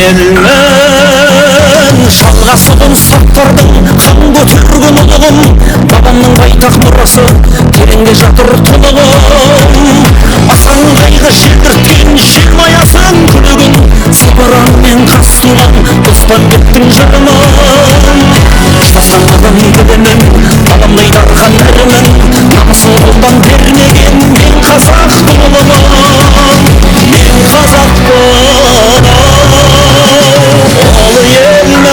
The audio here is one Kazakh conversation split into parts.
елмен жалғасудың сақтардың қан көтерген ұлығым, бабамның байтақ мұрасы тереңде жатыр тұнығым. Асан қайғы желдірткен желмаясын күлігін, сыпыран мен қазсуған дұспан кеттің жырымын. Жастанған білімін, бабамдай дарған ірімін, намысын қолдан бермеген мен қазақ тұлымын. Мен қазақпын ұлы елмін,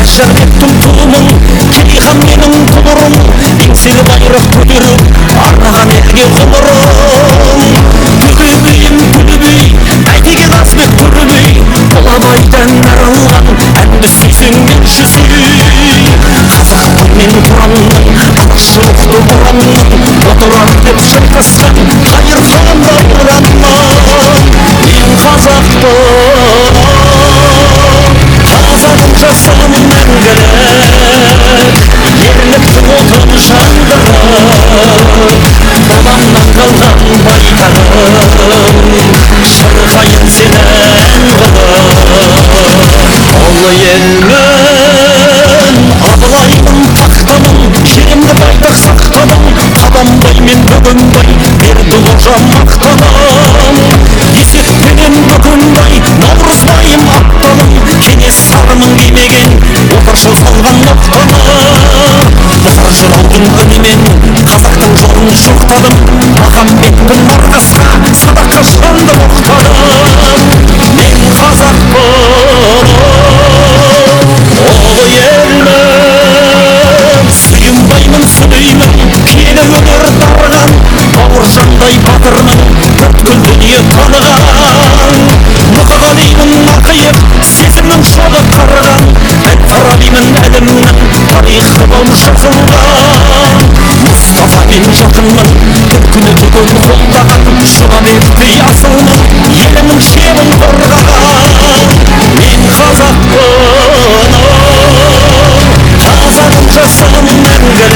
әшіркеттің туымын, керейхан менің тұғырым, еңселі байрақ көтеріп арнаған елге ғұмырым. Төлебейім төлебей, әйтеке қазбек төлебей, бұл абайдан арылған әнді сүйсең мен жүзей. Қазақтың мен тұранның, алашшылықты бұранның, отырар деп шайқасқан қайырхан байранмын. Мен қазақпын, қазағым жасым мәңгілік, ерліктің отын жандырып, бабамнан қалған байтағым, шырқайын сенен қылып. Ұлы елмін, абылаймын тақтамын, жерімді байтақ сақтамын, қабанбай мен бөгенбай берді қожа мақтаным. Есекпенен бөкенбай, наурызбайым аттаным, кенесарымын демеген отаршыл салған ноқтаным. Бұқар жыраудың үнімен қазақтың жолын жоқтадым, махамбетпін марқасқа садаққа жанды боқтадым. Мен қазақпын ұлы елмін, сүйінбаймын сөйлеймін, киелі өнер дарыған бауыржандай батырмын, бүткіл дүние таныған. Мұқағалимын ақиық сезімнің жолы қарыған, әл-фарабимін әлемнің тарихы болып жазылған. Мұстафамен жақынмын, түркіні түгел қолдаған, шұғанеттей асылмын, елімнің шебін қорғаған. Мен қазақпын, қазағым жасым мәңгілік,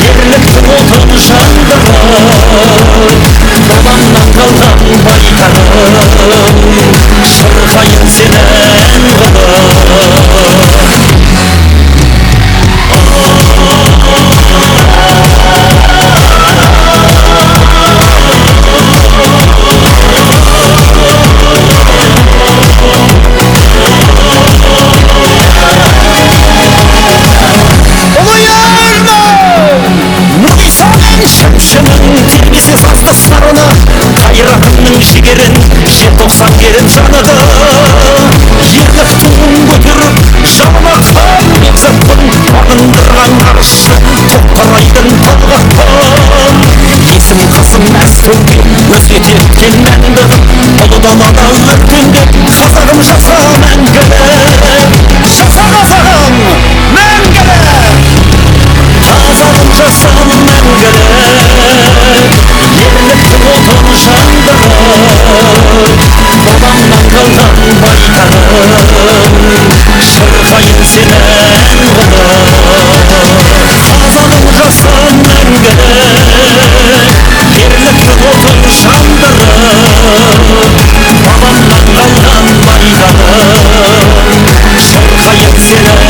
ерліктің отын жандырып, бабамнан қалған байтағым, шырқайын сенен қылып. Қайратымның жігерін, желтоқсан керін жанығы, ерлік туын көтеріп жаныма қан мекзатпын, бағындырған арысшы тоқтарайдың талғатпын. Есім қызым Мәскеуге өсиет еткен мәңгілік, ұлы далада өркендеп қазағым жаса мәңгілік. Жаса қазағым мәңгілік, қазағым жаса мәңгілік, ерліктің отын жандырып, бабамнан қалған байтағым, шырқайын сенен қылып. Қазағым жаса мәңгілік, ерліктің отын жандырып, бабамнан қалған байтағым, шырқайын сенен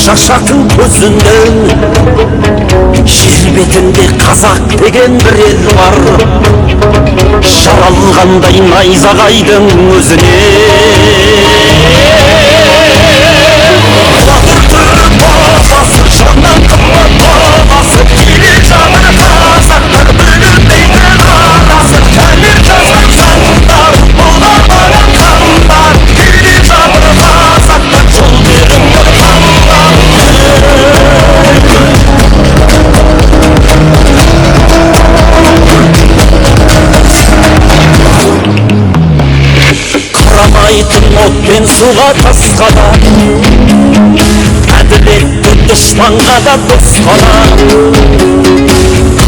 шашатын көзінен жер бетінде қазақ деген бір ел бар, жаралғандай найзағайдың өзіне. Жаннан қымбат баласы келе жатыр қазақтар, бүлінбейді арасы, тәңір жазған заңдар, бола баран хандар. Келе жатыр қазақтар, жол беріңдер хандар. Қарамайтын от пен суға тасқа да, әділетті дұшпанға да досқа да,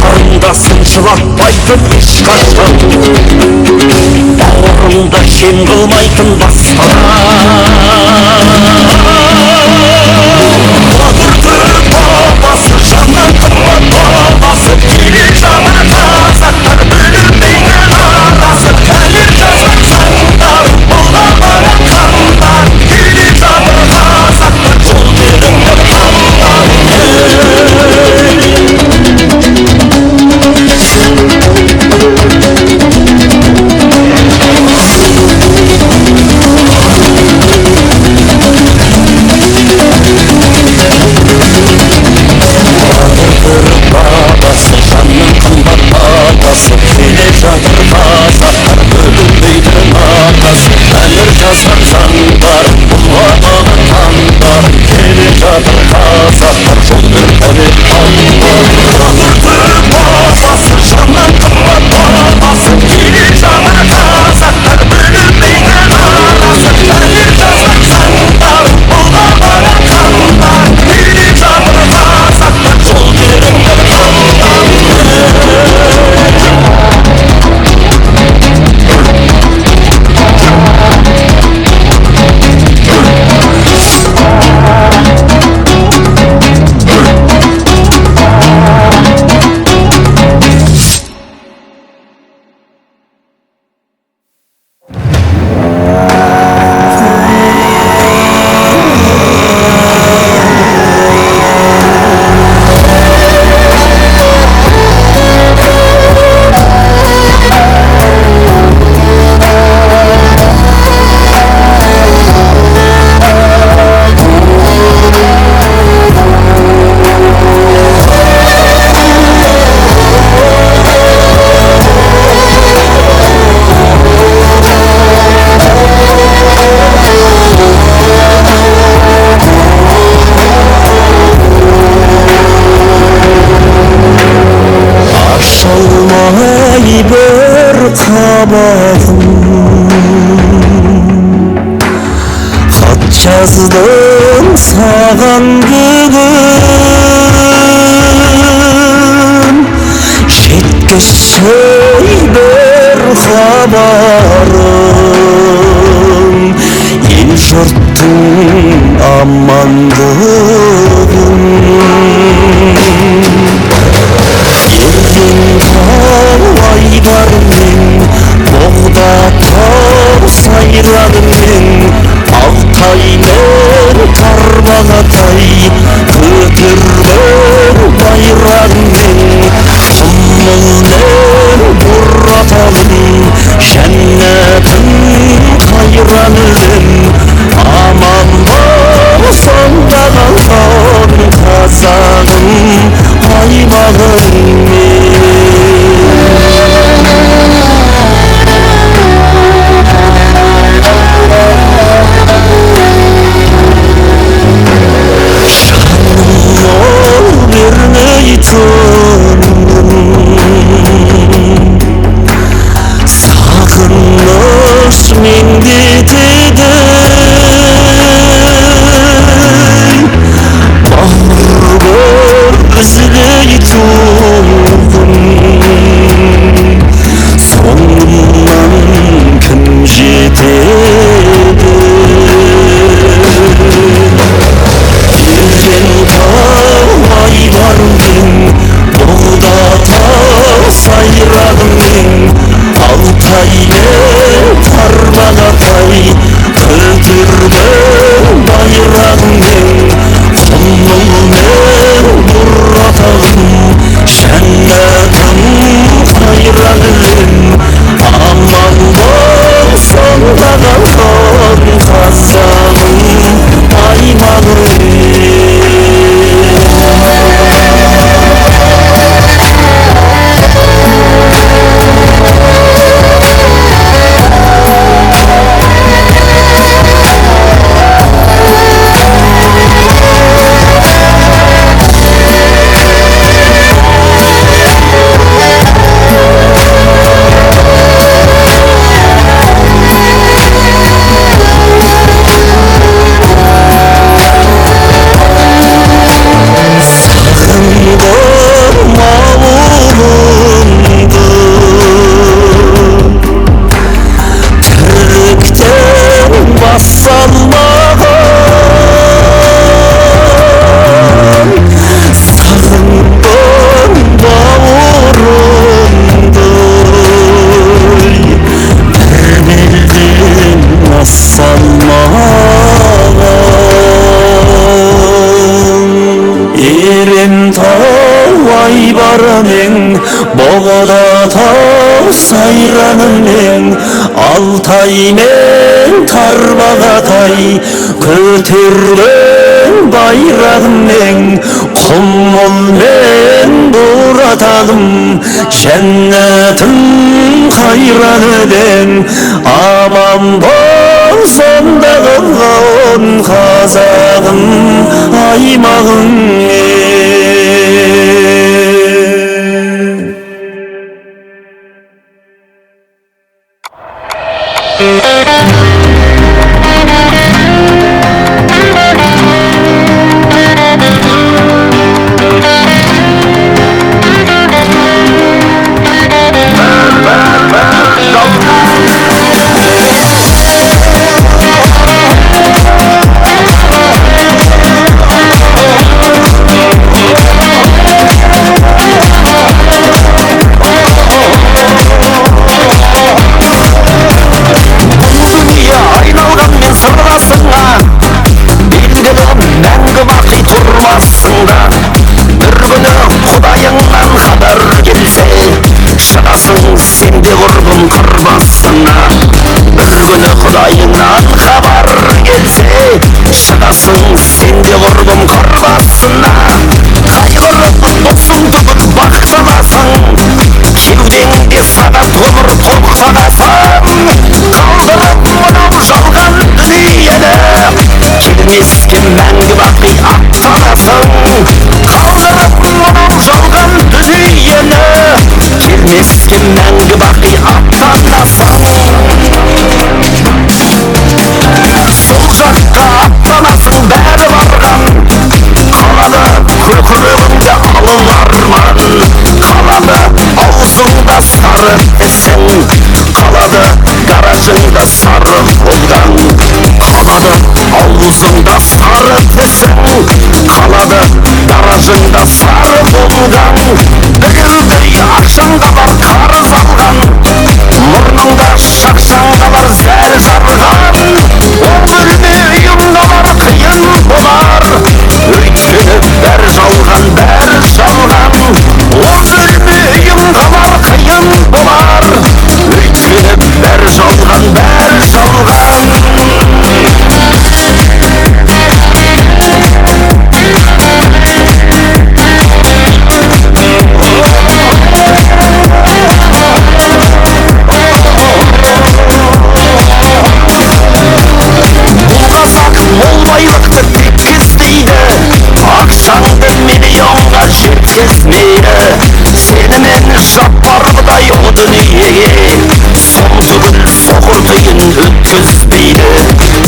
қарындасын жылатпайтын ешқашан, бауырында кем қылмайтын басқа да. Батырдың бабасы, жаннан қымбат баласы, келе жатыр қазақтар, бүлінбейді арасы, тәңір жазған заңдар, бола баран хандар. Келе жатыр қазақтар, жол беріңдер хандар. Бабасы, жанның қымбат баласы, келе жатыр қазақтар, бүлінбейді арасы, тәңір жазған заңдар, бола баран хандар. Келе жатыр қазақтар, жол беріңдер хандар. Батырдың бабасы, жанның қымбат баласы, келе жатыр қазақтар, бүлінбейді арасы, тәңір жазған заңдар, бола баран хандар. Келе жатыр қазақтар, жол беріңдер хандар. Ашылмай бір қабағым, хат жаздым саған бүгін, жеткізші бір хабарым, ел жұрттың амандығын. Елден талай бармен, боғдатау сайранмен, Алтай мен Тарбағатай көтерген байрағымен, құмыл мен бұратағын, жәннатын қайранымен, аман болсын да қалған қазағым аймағыңмен. Сағыныш меңдетеді, бауыр үзілейтұғын, соңымнан кім жетеді? Елден талай бармен, боғдатау сайрағымен, Алтай мен Тарбағатай сайраным мен Алтай мен Тарбағатай көтерген байрағым мен құмыл мен бұратағым жәннәтім қайран еден аман бол сонда қалған қазағым аймағым сенде құрбым қыр басына бір күні құдайыңнан хабар келсе шығасың сенде құрбым қыр басына қайғырып досың түгіл бақталасың кеудеңде сағат ғұмыр тоқталасың қалдырып мынау жалған дүниені келмеске мәңгі бақи аттанасың қалдырып мынау жалған дүниені келмеске мәңгі бақи аттанасың сол жаққа аттанасың бәрі барған қалады көкірегіңде алың арман қалады аузыңда сары ісің қалады гаражыңда сары қолдан қалады аузыңда сары ісің қалады гаражыңда сары қолдан бірдей ақшаңда бар қарыз алған мұрныңда шақшаңда бар зәр жарған он бөлме үйіңде бар қиын болар өйткені бәрі жалған бәрі жалған он бөлме үйіңде бар қиын болар өйткені бәрі жалған бәрі жалған ақшаңды миллионға жеткізмейді сенімен жаппардай о дүниеге сон түгіл соқыр тиын өткізбейді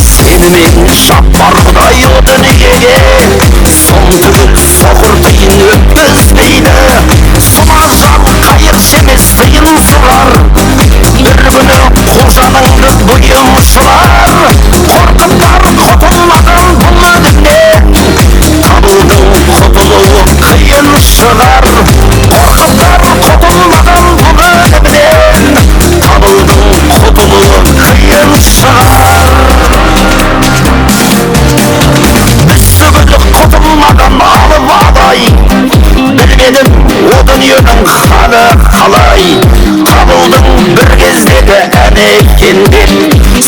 сенімен жаппардай о дүниеге сон түгіл соқыр тиын өткізбейді сұмажал қайыршы емес тиын сұрар бір күні қожаныңды бұйым ұшырар қорқыттар құтылмаған бұл өлімнен табылдың құтылуы қиын шығар қорқыттар құтылмаған бұл өлімнен табылдың құтылуы қиын шығар біз түгілі құтылмаған алып адай білмедім о дүниенің халі қалай табылдың бір кездегі әне екен деп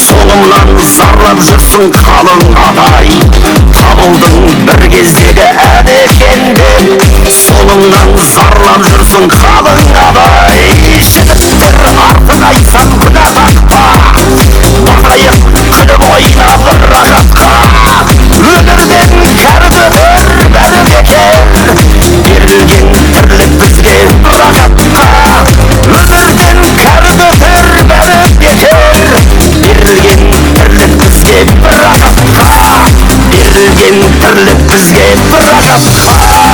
соңымнан зарлап жүрсің қалың адай табылдың бір кездегі әне екен деп соңымнан зарлап жүрсің қалың адай жігіттер артық айтсам күнә тақпа бағайық күліп ойнап рахатқа өмірден кәрі көтер бәрі бекер берілген тірлік бізге рахатқа өмірден кәрі көтер бәрі бекер берілген тірлік бізге рахатқа берілген тірлік бізге рахатқа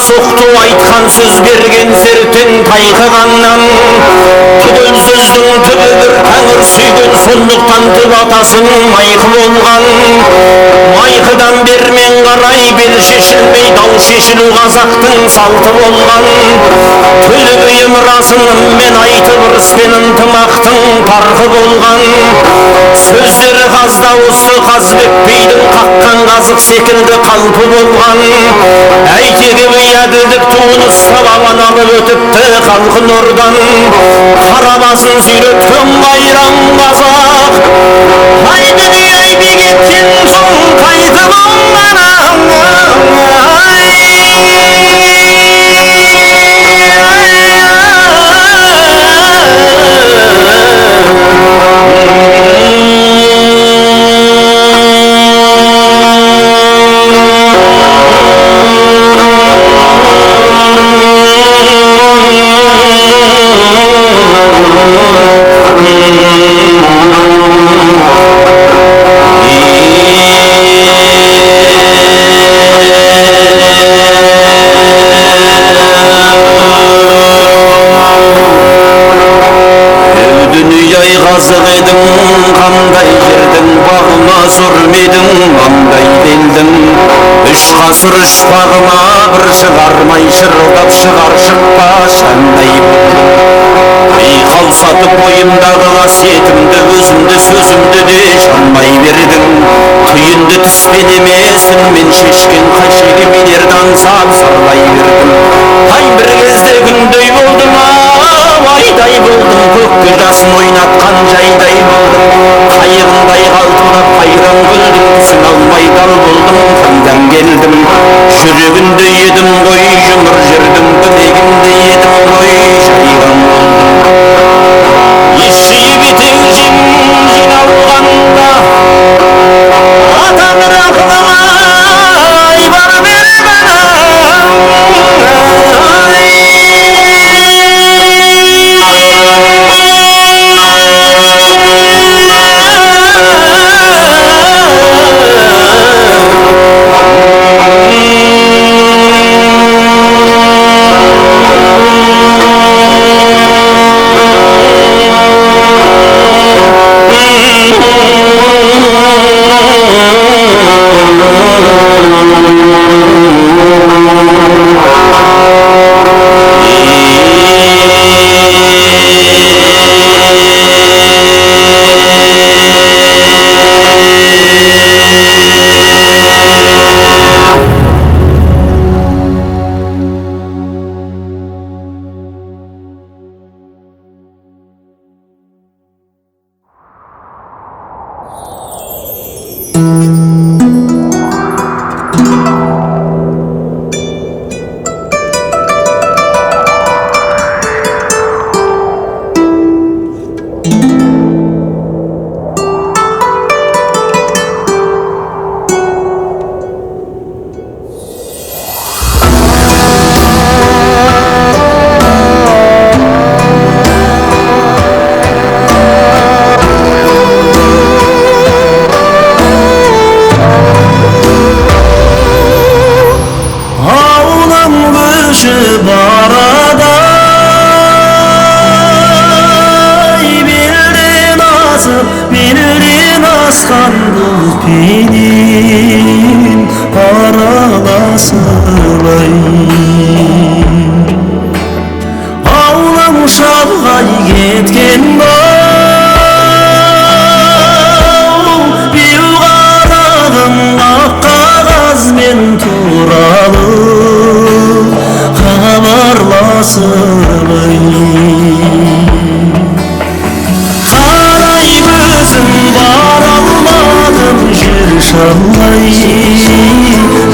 соқты айтқан сөз берген сертен тайқығаннан түгел сөздің түбі бір тәңір сүйген сондықтан түп атасын майқы болған майқыдан бермен қарай бел шешілмей дау шешілу қазақтың салты болған төлі бұйым расыныммен айтып ырыспен ынтымақтың парқы болған сөздері қаздауысы қазбек бидің қаққан қазық секілді қалпы болған әйтеке би әділдік туын ұстап аман алып өтіпті халқын ордан қара басын сүйреткен қайран қазақ ай дүние ай би кеткен соң қайтып оңған қазық едің қандай жердің бағыма сүрмедің маңдай делдің үш ғасыр үш бағыма бір шығармай шырылдап шығар шықпа шандай қаусатып бойымдағы қасиетімді өзімді сөзімді де жанбай бердің түйінді түспен емес үнмен шешкен қайшеге менерді аңсап сарлай бердім ай бір кезде күндей болдым айдай болдым көкке жасын ойнатқан жайдай болдым қайығындай қалтылдап қайран көлдің түсін алмай дал болдым қайдан келдім жүрегінде едім ғой жұмыр жердің білегінде едім ғой жайған болдым ес жиып етең жиналғанда атамыр ақылым-ай бар бермен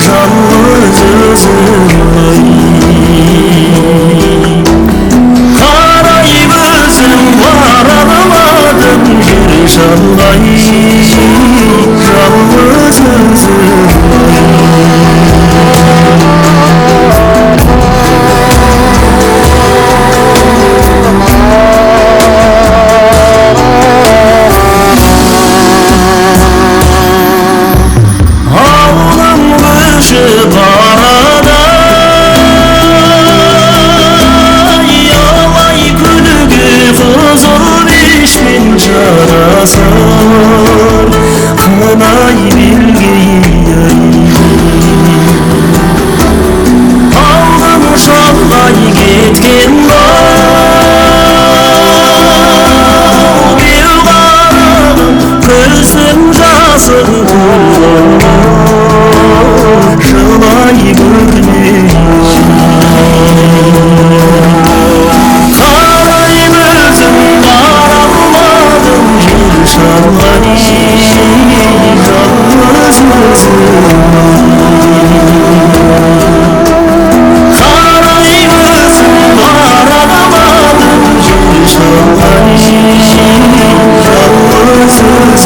Жалғыз өзім nazar kınay bilgeyey aldım şalgay ketken bal bir qaragım gözüm jasın жылай көрмейсің қараймын өзім бара алмадым жер шалғай жалғыз өзім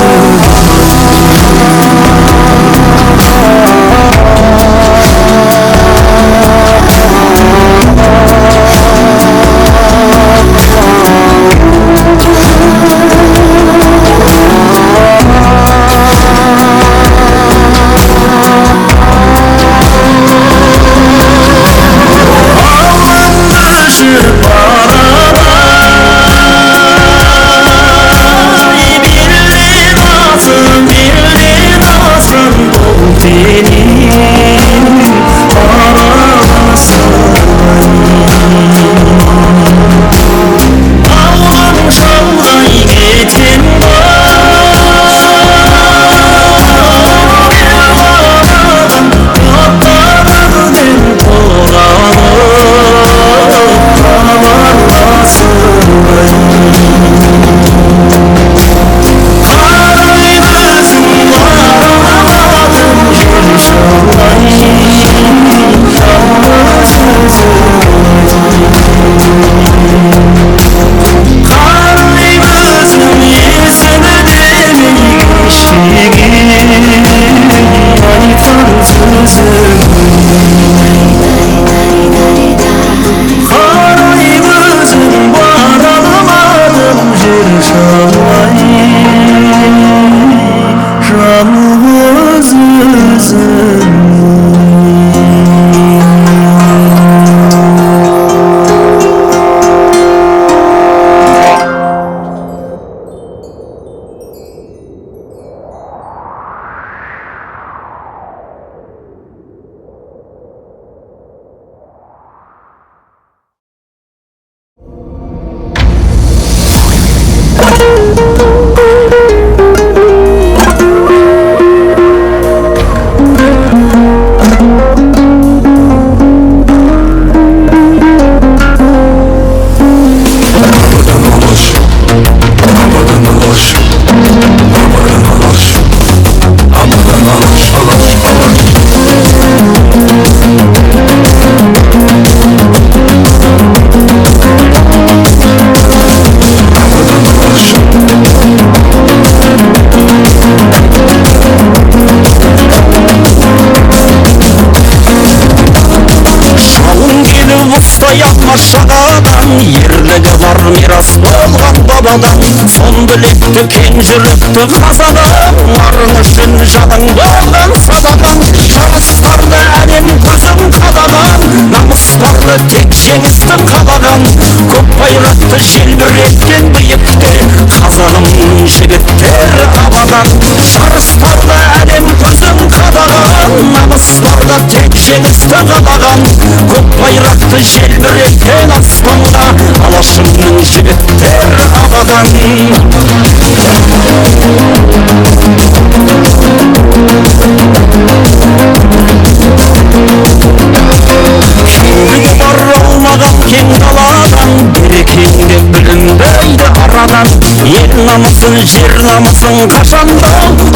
қараймын өзім бара алмадым жер шалғай жалғыз өзім Шағадан ерлігі бар мирас болған бабадан сон білекті кең жүректі қазадан арын үшін жаның болған садаған жарыстарды әлем көзің қадаған намыстарды тек жеңістің қалаған көк байрақты желбіреткен биікте қазағым жігіттер абадан жарыстарды әлем көзің қадаған намыстарды тек жеңісті қалаған көк байрақты желбіреткен аспанға алашымның жігіттер абадан кеңдігі бар алмаған кең даладан берекеңде білінбейді арадан ел намысын жер намысын қашанда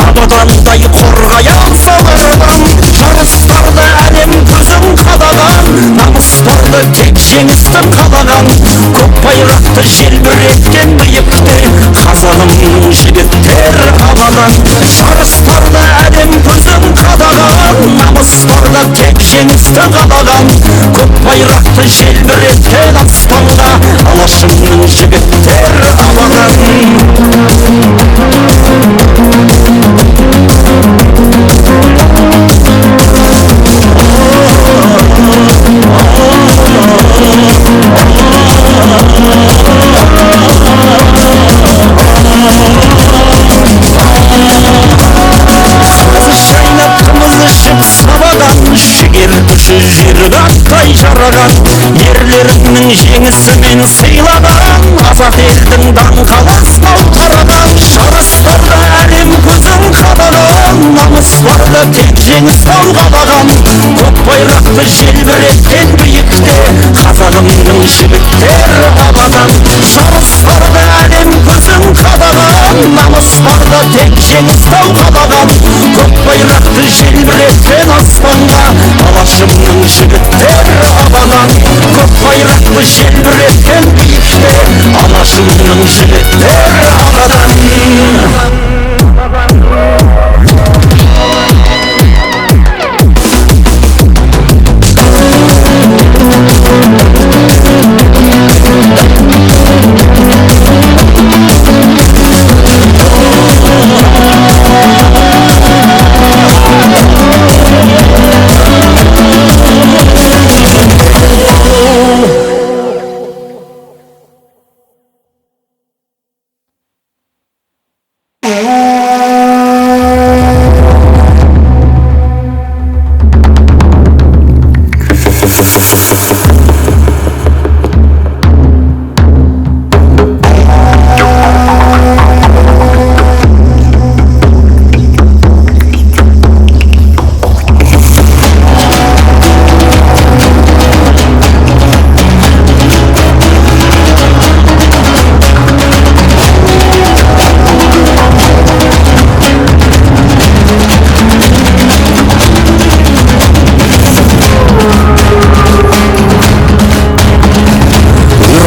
абадандай қорғай алса қырдан жарыстарды әлем көзің қадаған намыстарды тек жеңістің қалаған көк байрақты желбіреткен биікте қазағымның жігіттер абадан жарыстарды әлем көзің қадаған намыстарды тек жеңісті қалаған көк байрақты желбіреткен аспанға алашымның жігіттер абадан көзілік аттай жараған, ерлеріңнің жеңісімен сыйлаған, қазақ елдің даңқаластау тараған. Жарыстарда әлем көзін қадаған, намыс барда тек жеңіс тау қадаған. Көк байрақты желбіреткен биікте, қазағымның жігіттері абадан. Жарыстарда әлем көзін қадаған, намыс барда тек жеңіс тау қадаған. Көк байрақты желбіреткен аспанға, алашымның жігіттері абадан. Көк байрақты желбіреткен биікте, алашымның жігіттері абадан.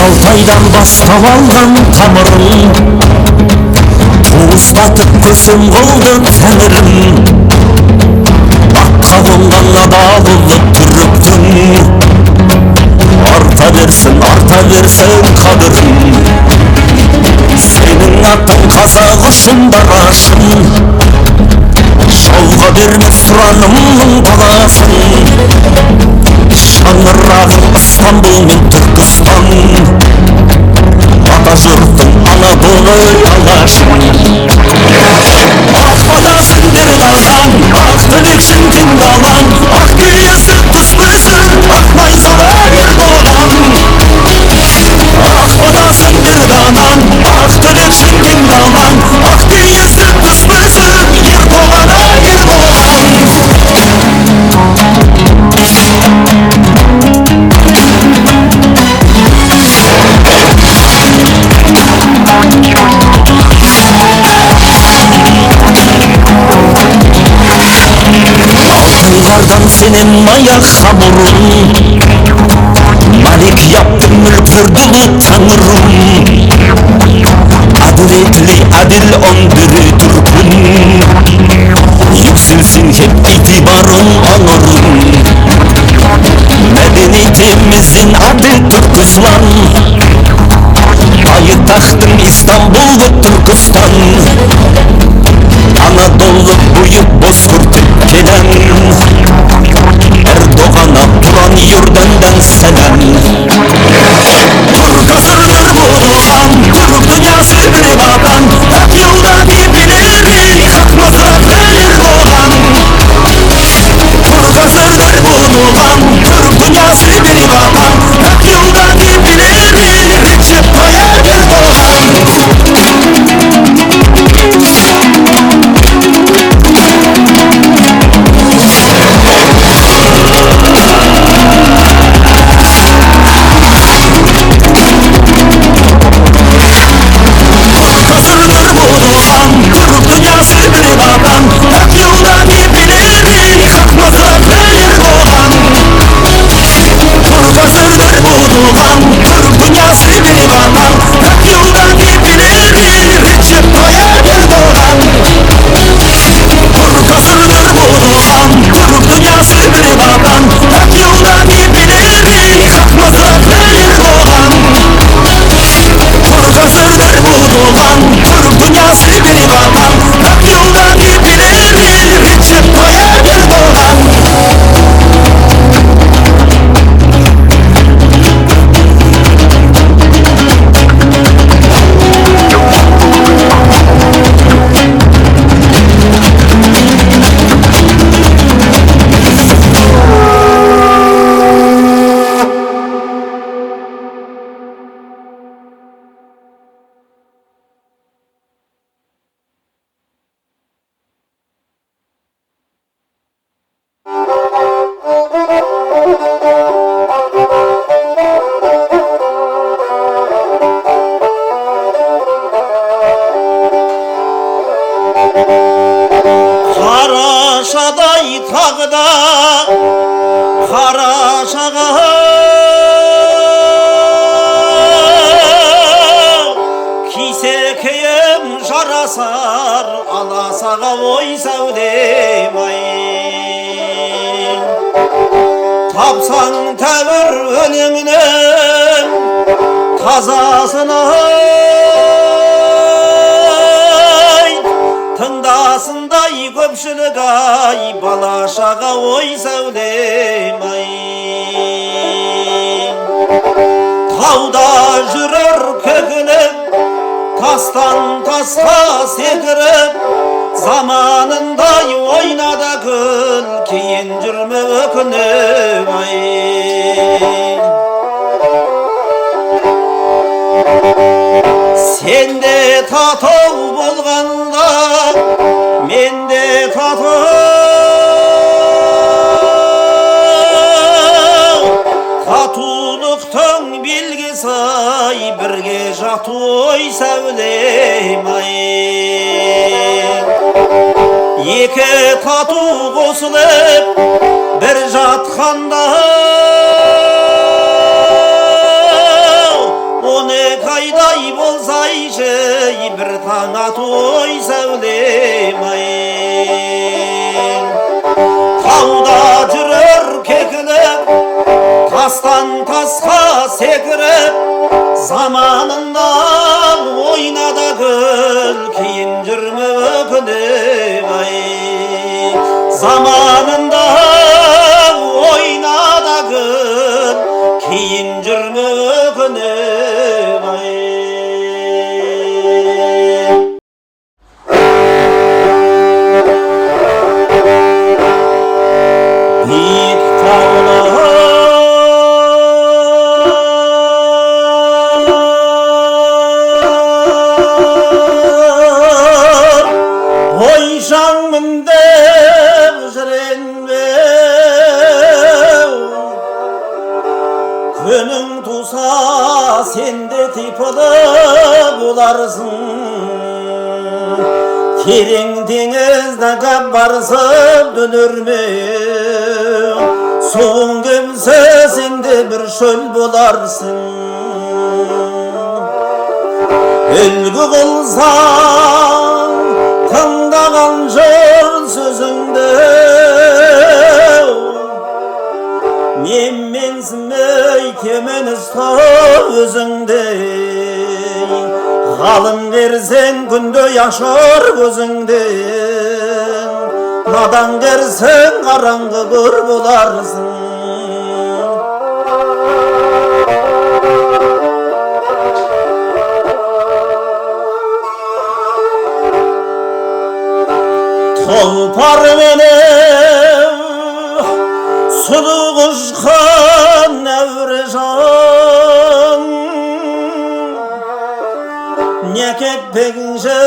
Алтайдан бастап алған тамырым, туыстатып көсем қылды тәңірім. Аққа қонған адалылық түріктің, арта берсін қадірім. Сенің атың қазақ үшін дарашын, жауға бермес сұранымның таласын. Шаңырағым Стамбул мен Түркістан, ата жұртың Анадолы алашың. Ақ батасын дердаған, ақ тілекшін тыңдаған, ақ күйесі түспесін, ақ найзалы ер болған. Ақ батасын дердаған, ақ тілекшін тыңдаған, ақ күйесі түспесін, ер болған, ер болған. Алтайлардан сенен маяқ хамырым, Малик yaptı mülkürdü tanrım. Adaletli adil ondiri Türk'ün, yükselsin hep itibarın onurun. Medeniyetimizin adı Türkistan, payitahtın İstanbul ve Türkistan. Anadolu büyük bozkurt gelen, Erdoğan'a Turan yurdandan selam. Türk asırdır buluşan, Türk dünyası bir vatan, hak yolda birbirleri, hak masrafta Erdoğan. Türk asırdır buluşan, Türk dünyası bir vatan, hak yolda birbirleri, Recep Tayyip Erdoğan. қарашаға кисекейім жарасар аласаға ой сәулем ай тапсаң тәуір өлеңнің тазасын ай тыңдасындай көпшілік ай балашаға ой сәулем ай тауда жүрер көкіліп тастан тасқа секіріп заманындай ойнады күн кейін жүрме өкініп ай сенде тату болғанда менде тату татулықтың белгісі ай бірге жату ой сәулем ай екі тату қосылып бір жатқанда он екі айдай болсайшы бір таң ату ой сәулем ай тауда жүрер кекіліп тастан тасқа секіріп заманында ойнады гүл кейін жүрме өкініп ай заманында ойнады гүл кейін жүрме өкініп ай биік таулар ойшаңмын деп жүренбеу күнің туса сенде типылы боларсың терең теңізді барсып дөнермеу суың кемсе сенде бір шөл боларсың үлгі қылсаң тыңдаған жұрт сөзіңді менменсімей темен ұста өзіңді ғалым берсең күнде ашар көзіңді надан берсең қараңғы көр боларсың тұлпар менен сұлу құшқан әуре жан не кетпегенше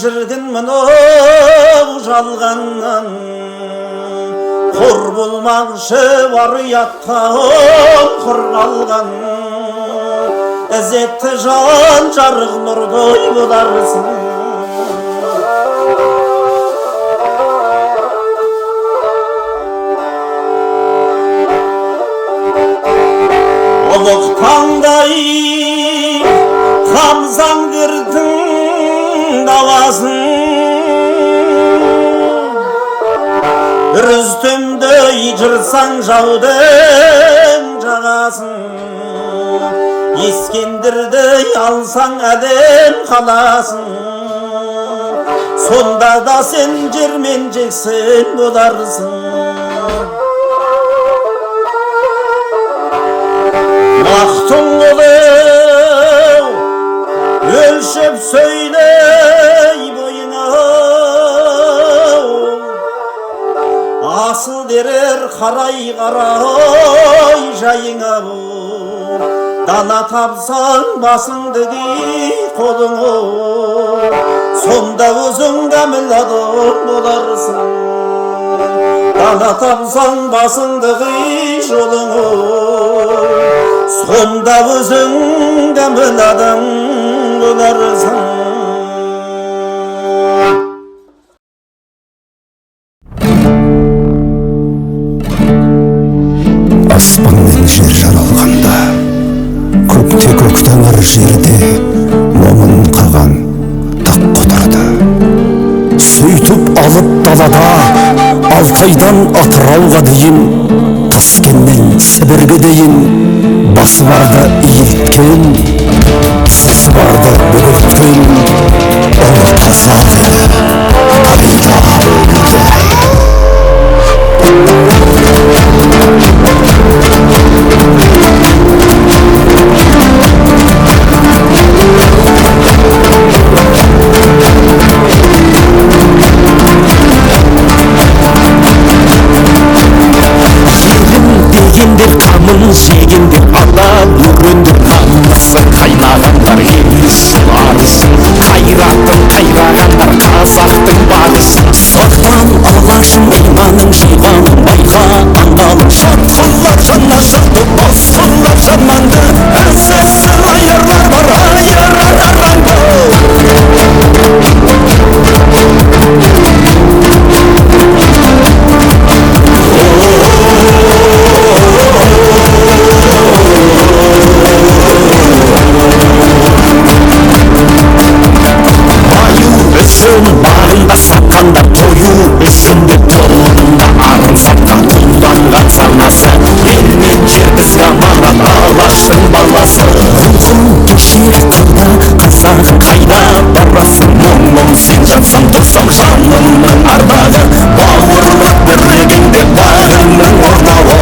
жүргін мынау жалғаннан құр болмақшы бар ұятқа құр қалған ізетті жан жарық нұрдай боларсың ұлық таңдай қамсаң дертің даласын рүстемдей жырсаң жаудың жағасын ескендірдей алсаң әдем қаласын сонда да сен жермен жексен боларсың Ақтың ұлы өлшеп сөйлей бойына асыл дерер қарай қарай жайыңа дана тапсаң басыңды ки қолыңа сонда өзің кәміл адам боларсың дана тапсаң басыңды ки жолыңа сонда өзің кәміл адам боларсың Алтайдан Атырауға дейін, Таскеннен Сібірге дейін, басы барда иілткен, сөзі барда бөліткен, ол қазақ еді, қабида өлді. Дегендер қамын жегендер ата өрендер намысы қайнағандар елсін арысын қайратын қайрағандар қазақтың бағысын сақтан алашын иманың жиғанын байға аңғалып шатқылар жанашырды басқылар жаманды әсірсін айырлар бар айырар аранды. Бағында сатқандар тою ісінде тұлында арын сатқан тұлданған санасы ел мен жер бізге аманат алаштың баласы рухың көшер қайда қазағың қайда барасың мұңым сен жатсам тұрсам жанымның ардағы бауырлық бірлігінде барыңның орнауы.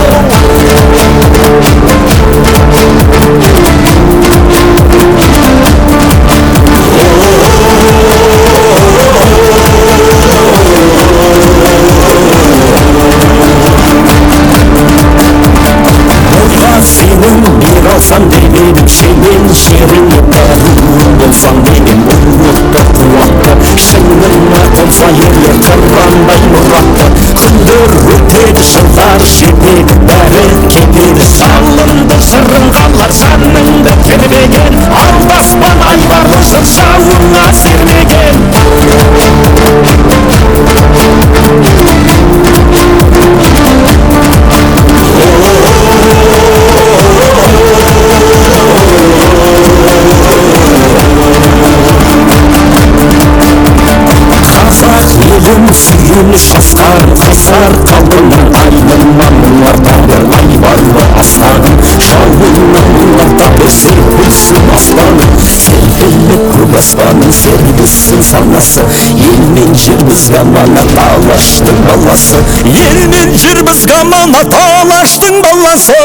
Сенің бер алсам демедім сенен жеріңе бәрін болсам деген ұлытты қуатты шыңына қонса ерлер қырғандай мұратты күндер өтеді жылдар жетеді бәрі кетеді жалынды жырың қалар жаныңды тербеген алдаспан айбарлы жыр жауыңа сермеген. Елім сүйініш асқарын қайсар қалдырмын айнымнан мұнартады айбарлы астағын жауыннан мұнартады серпілсін аспаның серпіліп көк аспаның серпілсін санасы ел мен жер бізге аманат алаштың баласы ел мен жер бізге аманат алаштың баласы.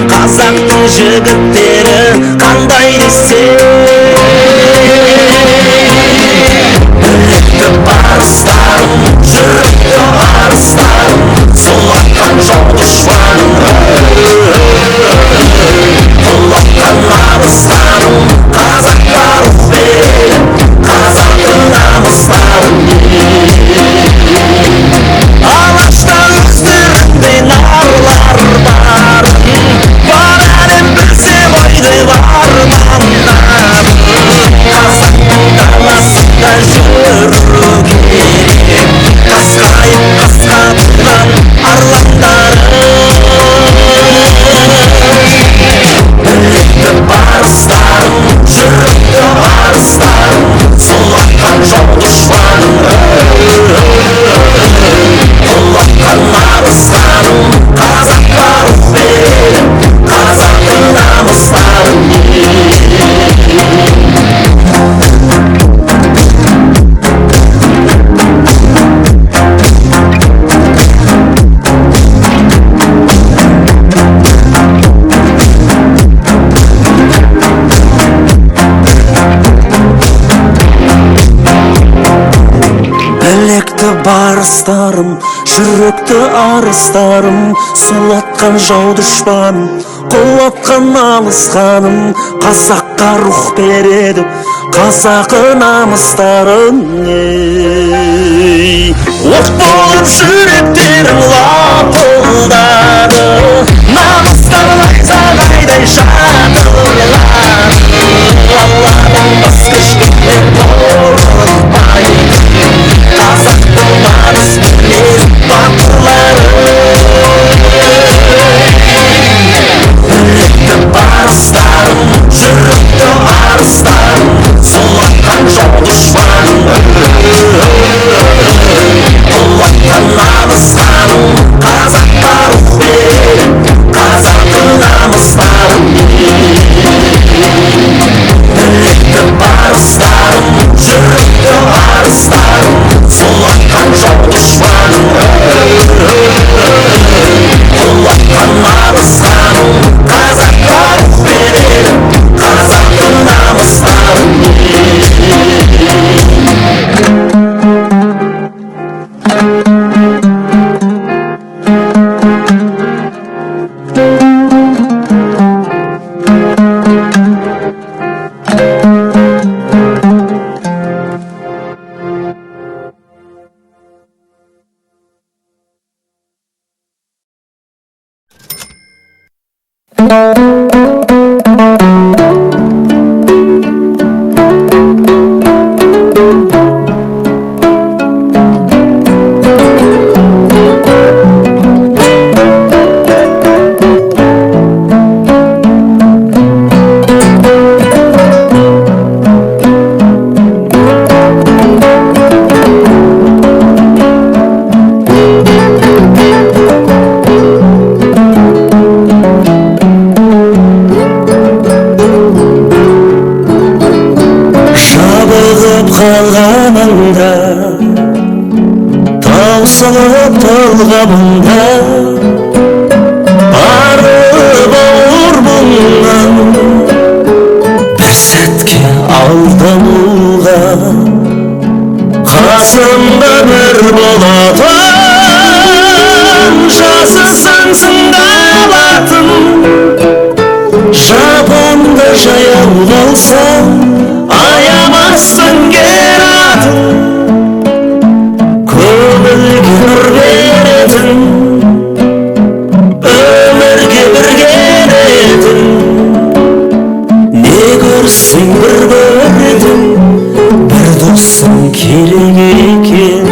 Қазақтың жігіттері қандай десе білікті барыстарым жүректі арыстарым сұлатқан жоқ дұшпаным құлатқан абыстарым қазақтар бен қазақтың намыстарын алашта өздерінде нарлар бар әлем білсе арыстарым, жүректі арыстарым, сұлатқан жау дұшпаным, құлатқан намысқаным, қазаққа рух береді қазақы намыстарың. От болып жүректерің лапылдады, намыстан найзағайдай шатырлады. Алладың бас күшпен қорықпай, қазақтың барыс мінез батырлары. Бірлікті барыстарым, жүректі арыстарым, сұлатқан жау дұшпаным, құлатқан намысқаным, қазаққа рух береді қазақы намыстарым. Бірлікті барыстарым, жүректі арыстарым, сұлатқан жау дұшпаным, құлатқан намысқаным, қазаққа рух береді қазақы намыстарым. Қалғаныңда, таусылып толғабыңда, барып ауыр мұңнан бір сәтке алдануға, қасымда бір болатын жасы сансың алатын, жапанда жаяу қалсаң аямассың ер атын, көңілге нұр беретін, өмірге бірге еретін, не көрсең бір көретін, бір досың керек екен.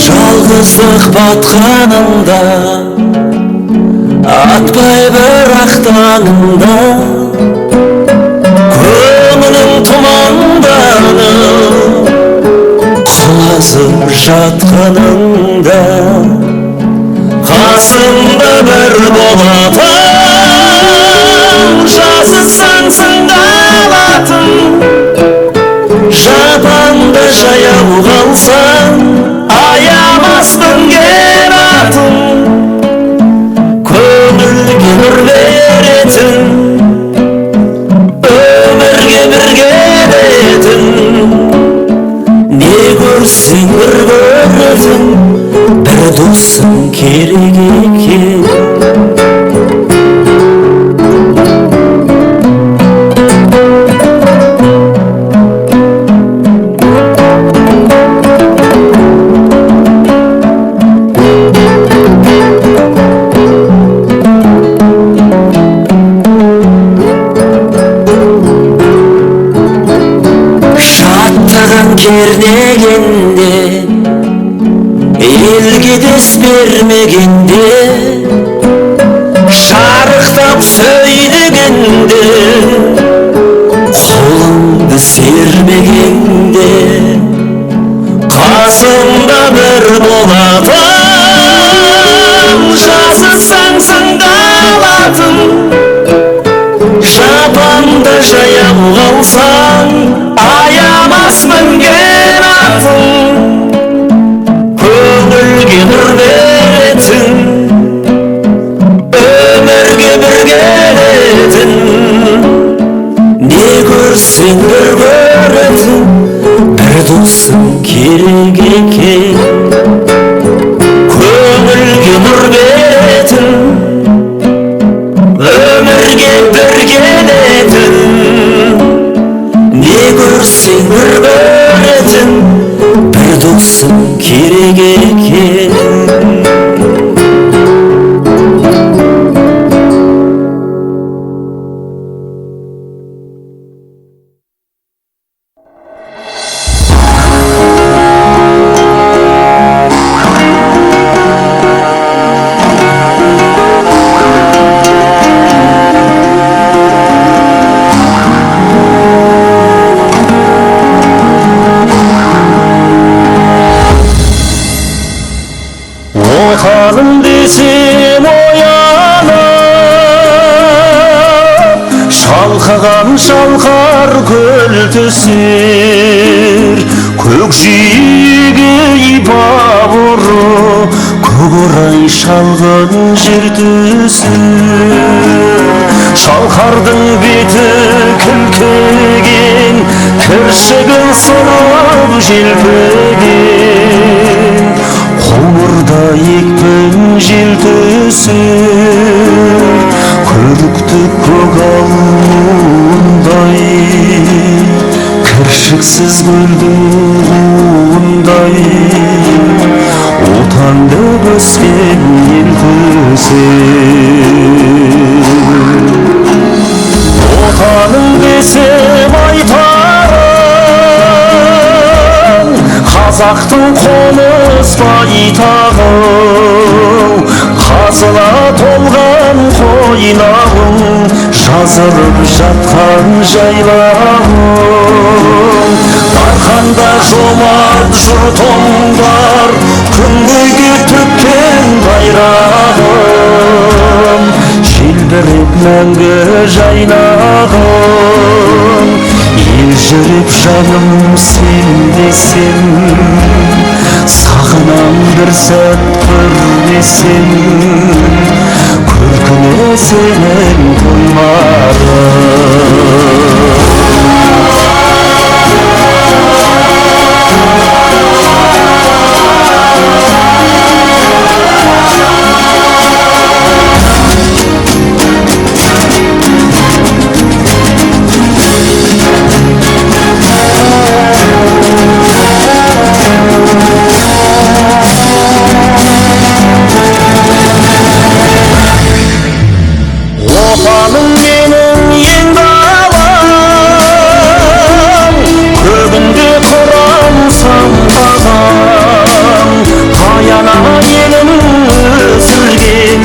Жалғыздық батқаныңда, атпай бірақ таңында, көңілің тұманданып құлазып жатқаныңда, қасымда бір болатын жасы сансың алатын, жапанда жаяу қалсаң аямаспын ер атын, көңілге нұр беретін, өмірге бірге еретін, не көрсең бір көретін, бір досың керек екен. Кернегенде, елге дес бермегенде, шарықтап сөйлегенде, қолыңды сермегенде, қасымда бір болатын жасы сансың алатын, жапанда жаяу қалсаң аямаспын ер атын, көңілге нұр беретін, өмірге бірге еретін, не көрсең бір көретін, бір 도сын керек екен көңілге нұр беретін өмірге бір келетін не көрсең бір көретін бір досың керек екен отаным десем оянып шалқыған шалқар көл түсер көкжиегі ипап ұрып көкорай шалғын жер түсер шалқардың беті кілкіген кіршігін сынып желпіген ғұмырда екпін жел түсер көрікті көгалындай кіршіксіз көлдің буындай отанды өскен ел түсер отаның десем айтарым қазақтың қоныс байтағы қазына толған қойнауың жазылып жатқан жайлауың дарханда жомарт жұртың бар күнгейге тіккен байрағым желбіреп мәңгі жайнағым елжіреп жаным сен десем сағынам бір сәт көрмесем көркіне сенің отаным менің ең далам көбінде құран самғаған аяна елім өсірген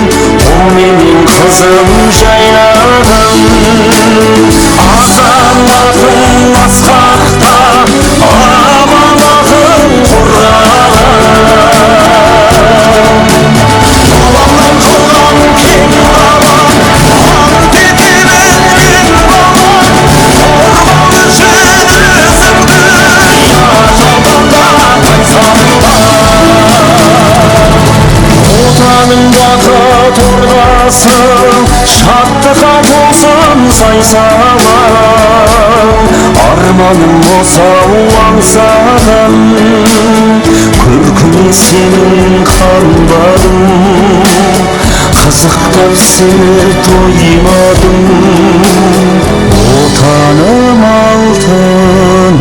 ол менің қызым жайнаған азаматым асқақта аманатым құран баламнан қалған кең отаның бақыт ордасы шаттыққа толсын сай-салам арманым осау аңсаған көркіне сенің қанбадым қызықтап сені тоймадым отаным алтын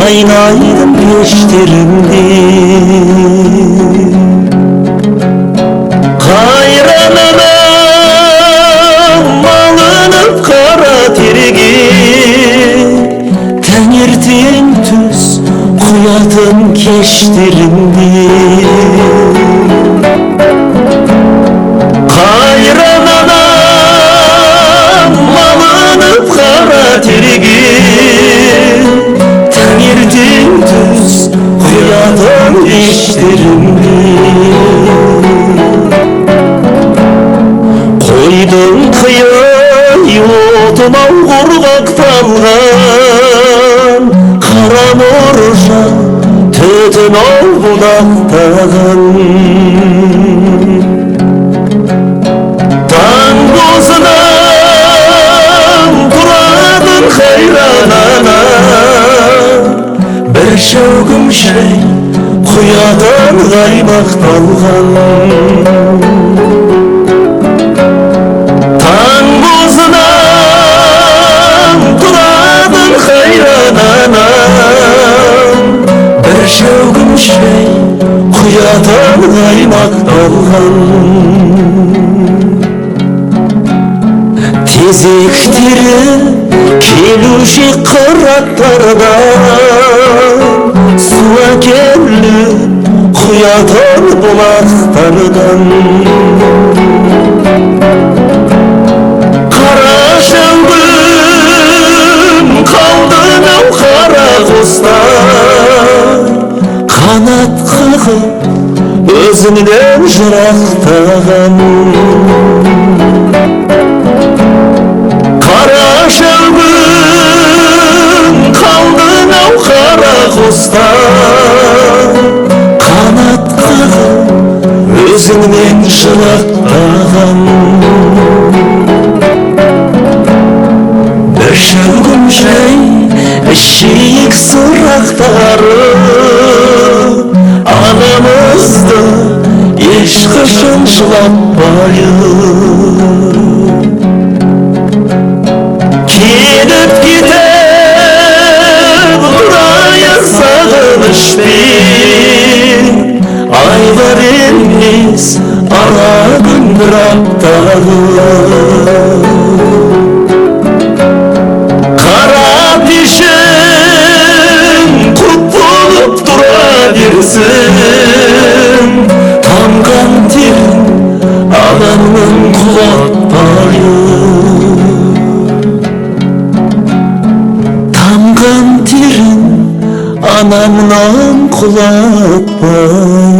қайнайды пештерінде таңертең түс қоятын кештеріңде қайран анам малынып қара терге таңертең түс қоятын кештеріңде қойдың қияй отын-ау құрғақталған қара мұржа түтін-ау будақтаған таң бозынан тұрадың қайран ана бір шәугім шай құядан қаймақталған таң бозынан тұрадың қайран ана бір шәугім шай құядан қаймақталған тезектері келуші қыраттардан су әкеліп құятын бұлақтардан қара шәугім қалдың-ау қара құстан қанат қағып өзіңнен жырақтаған қара шәугім қалдың-ау қара құстан қанат қағып өзіңнен жырақтаған бір шәугім жай ішейік сұрақтары анамызды ешқашан жылатпайық келіп кетіп тұрайық сағынышпен айлар емес ала күн бір апталы қара пешің құт болып тұра берсін тамған терін анамның құлатпайық тамған терін анамнан құлатпайық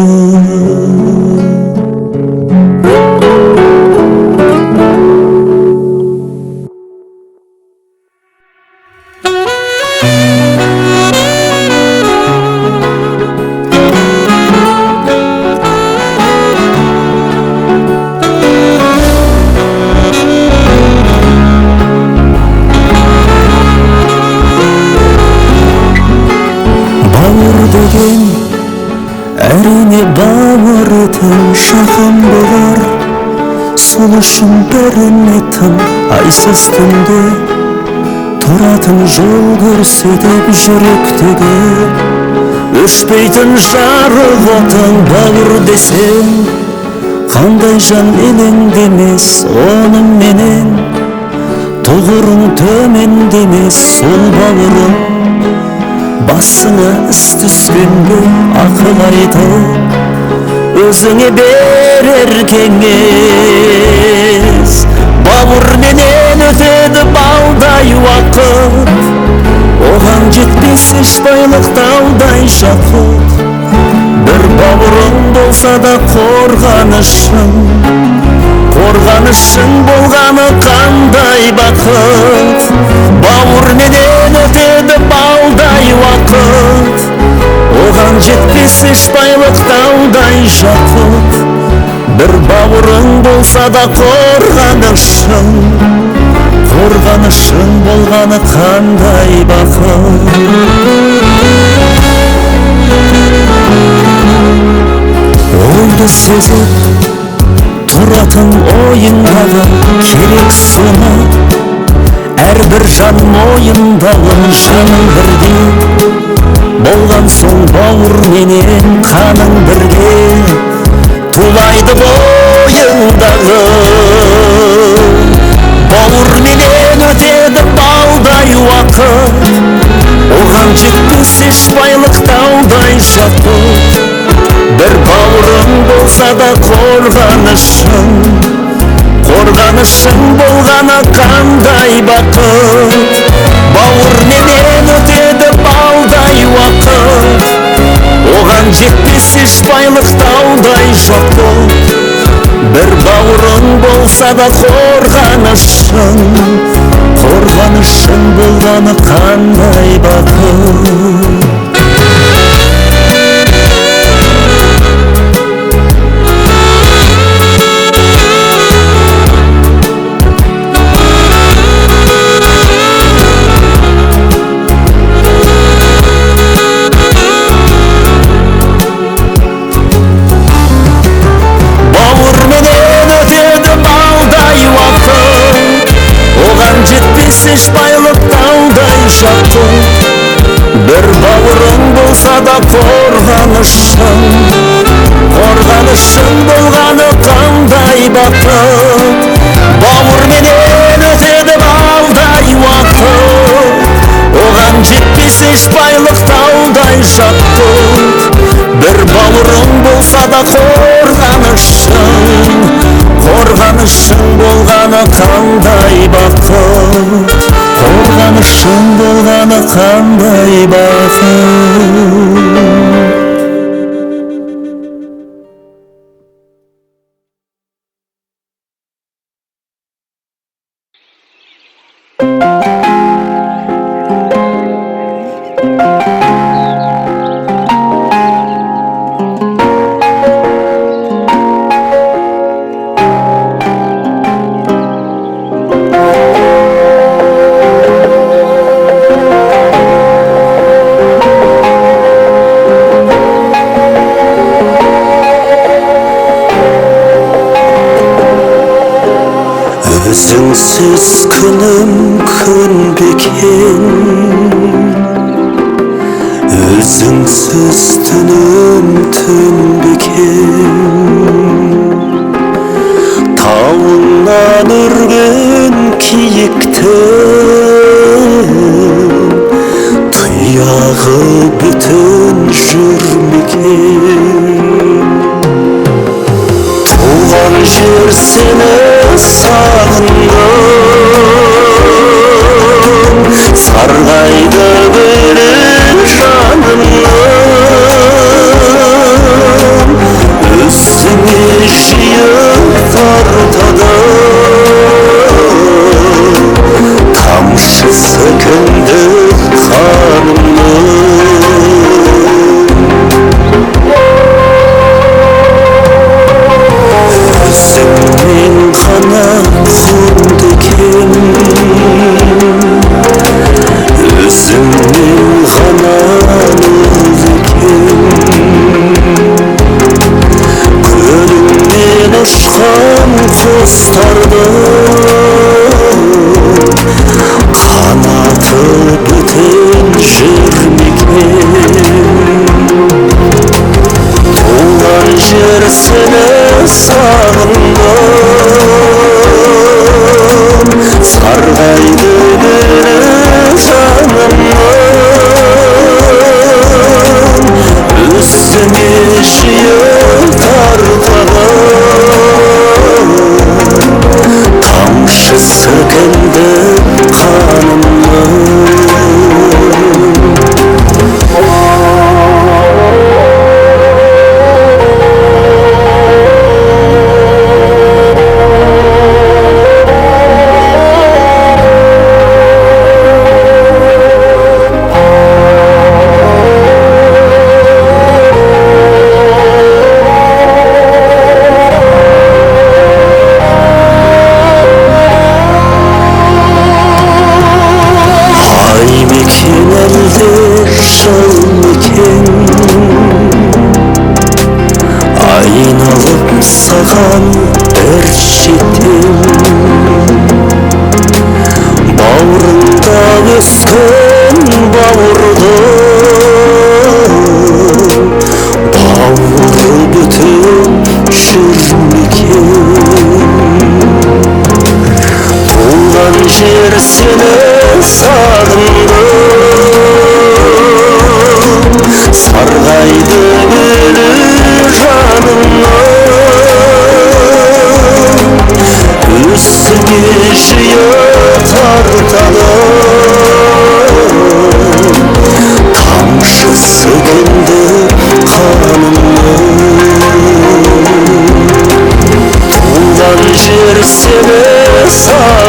әрине бауырдың шағым болар сол үшін көрінетін айсыз түнде тұратын жол көрсетіп жүректегі өшпейтін жарық отың бауыр десем қандай жан елеңдемес оныңменен тұғырың төмендемес сол бауырым басыңа іс түскенде ақыл айтып өзіңе берер кеңес бауырменен өтеді балдай уақыт оған жетпес еш байлық таудай жақұт бір бауырың болса да қорғанышың болғаны қандай бақыт бауырменен өтеді балдай уақыт оған жетпес еш байлық таудай жақұт бір бауырың болса да қорғанышың болғаны қандай бақыт ойды сезіп тұратын ойындағы керек соны әрбір жан мойындауын жаның бірдей болған соң бауырменен қаның бірге тулайды бойыңдағы бауырменен өтеді балдай уақыт оған bitmish байлықтаудай жақұт бір бауырың болса да қорғанышың болғаны қандай бақыт бауыр менен өтеді балдай уақыт оған жетпес еш байлықтаудай жақұт бір бауырың болса да қорғанышың болғаны қандай бақыт еш байлықтаудай жақұт бір бауырың болса да қорғанышың болғаны қандай бақыт бауыр менен өтеді балдай уақыт оған жетпес еш байлықтаудай жақұт бір бауырың болса да қорғанышың болғаны қандай бақыт қорғанышың болғаны қандай бақыт Өзіңсіз күнім күн бекен өзіңсіз түнім түн бекен тауынан үрген киіктің тұяғы бүтін жүрмеген туған жер сені сағындым сарғайды бері жанымнан өзіңе жиі тартады тамшысы кіндік қанымның өзіңмен ғана құнды екен өзіңмен ғана нұр екен көліңмен ұшқан құстардың қанаты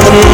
шағын